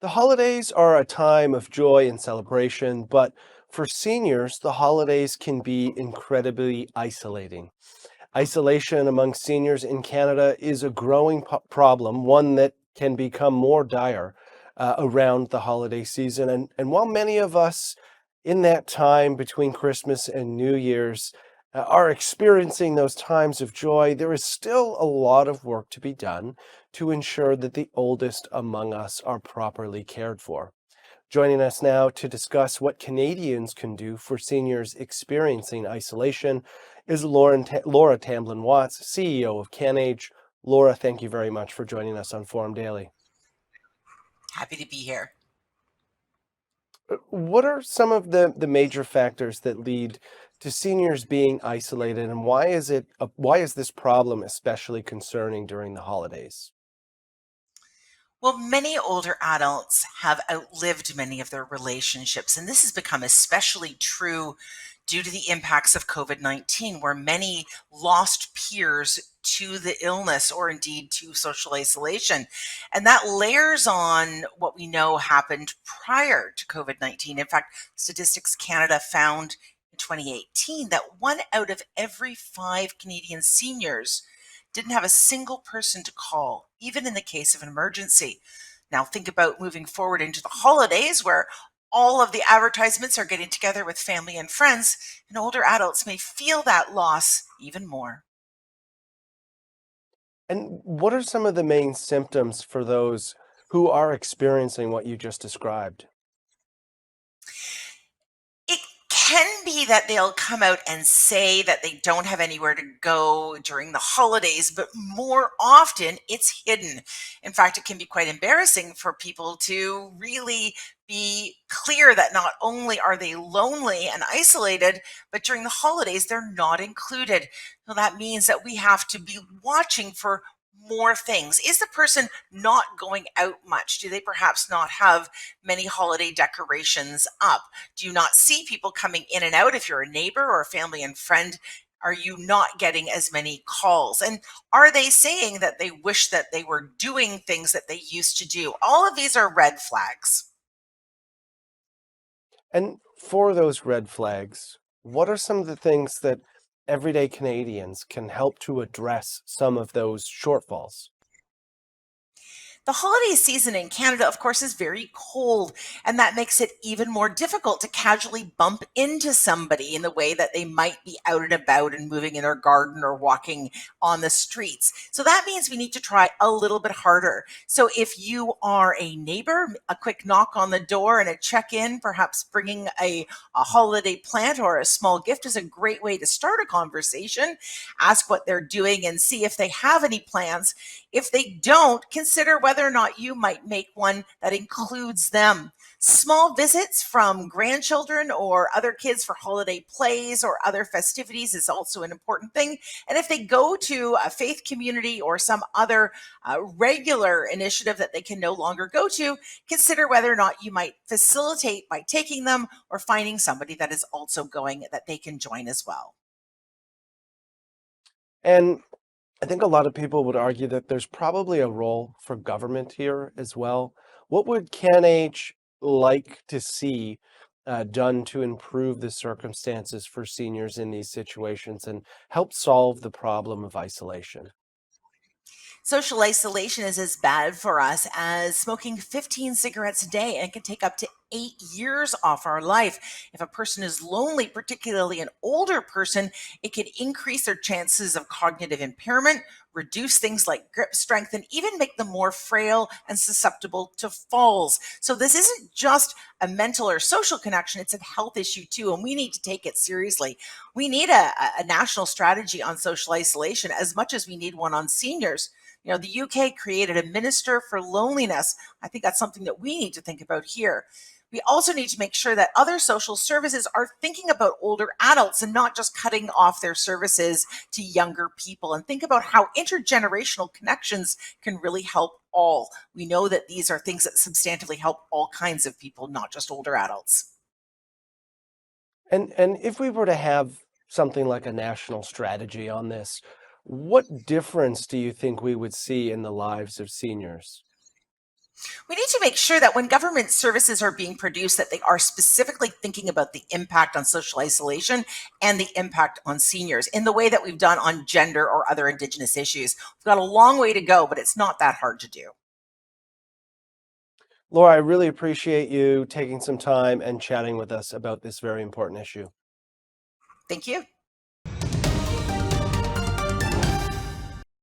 The holidays are a time of joy and celebration, but for seniors, the holidays can be incredibly isolating. Isolation among seniors in Canada is a growing problem, one that can become more dire around the holiday season. And while many of us in that time between Christmas and New Year's are experiencing those times of joy, there is still a lot of work to be done to ensure that the oldest among us are properly cared for. Joining us now to discuss what Canadians can do for seniors experiencing isolation is Laura Tamblin Watts, CEO of CanAge. Laura, thank you very much for joining us on Forum Daily. Happy to be here. What are some of the major factors that lead to seniors being isolated, and why is this problem especially concerning during the holidays? Well, many older adults have outlived many of their relationships, and this has become especially true due to the impacts of COVID-19, where many lost peers to the illness or indeed to social isolation. And that layers on what we know happened prior to COVID-19. In fact, Statistics Canada found in 2018 that one out of every five Canadian seniors didn't have a single person to call, even in the case of an emergency. Now, think about moving forward into the holidays where all of the advertisements are getting together with family and friends, and older adults may feel that loss even more. And what are some of the main symptoms for those who are experiencing what you just described? It can be that they'll come out and say that they don't have anywhere to go during the holidays, but more often it's hidden. In fact, it can be quite embarrassing for people to really be clear that not only are they lonely and isolated, but during the holidays, they're not included. So that means that we have to be watching for more things. Is the person not going out much? Do they perhaps not have many holiday decorations up? Do you not see people coming in and out? If you're a neighbor or a family and friend, are you not getting as many calls? And are they saying that they wish that they were doing things that they used to do? All of these are red flags. And for those red flags, what are some of the things that everyday Canadians can help to address some of those shortfalls? The holiday season in Canada, of course, is very cold, and that makes it even more difficult to casually bump into somebody in the way that they might be out and about and moving in their garden or walking on the streets. So that means we need to try a little bit harder. So if you are a neighbor, a quick knock on the door and a check in, perhaps bringing a holiday plant or a small gift is a great way to start a conversation. Ask what they're doing and see if they have any plans. If they don't, consider whether or not you might make one that includes them. Small visits from grandchildren or other kids for holiday plays or other festivities is also an important thing. And if they go to a faith community or some other regular initiative that they can no longer go to, consider whether or not you might facilitate by taking them or finding somebody that is also going that they can join as well. And I think a lot of people would argue that there's probably a role for government here as well. What would CanH like to see done to improve the circumstances for seniors in these situations and help solve the problem of isolation? Social isolation is as bad for us as smoking 15 cigarettes a day and can take up to 8 years off our life. If a person is lonely, particularly an older person, it can increase their chances of cognitive impairment, reduce things like grip strength, and even make them more frail and susceptible to falls. So, this isn't just a mental or social connection, it's a health issue too, and we need to take it seriously. We need a national strategy on social isolation as much as we need one on seniors. You know, the UK created a minister for loneliness. I think that's something that we need to think about here. We also need to make sure that other social services are thinking about older adults and not just cutting off their services to younger people, and think about how intergenerational connections can really help all. We know that these are things that substantively help all kinds of people, not just older adults. And if we were to have something like a national strategy on this, what difference do you think we would see in the lives of seniors? We need to make sure that when government services are being produced, that they are specifically thinking about the impact on social isolation and the impact on seniors in the way that we've done on gender or other Indigenous issues. We've got a long way to go, but it's not that hard to do. Laura, I really appreciate you taking some time and chatting with us about this very important issue. Thank you.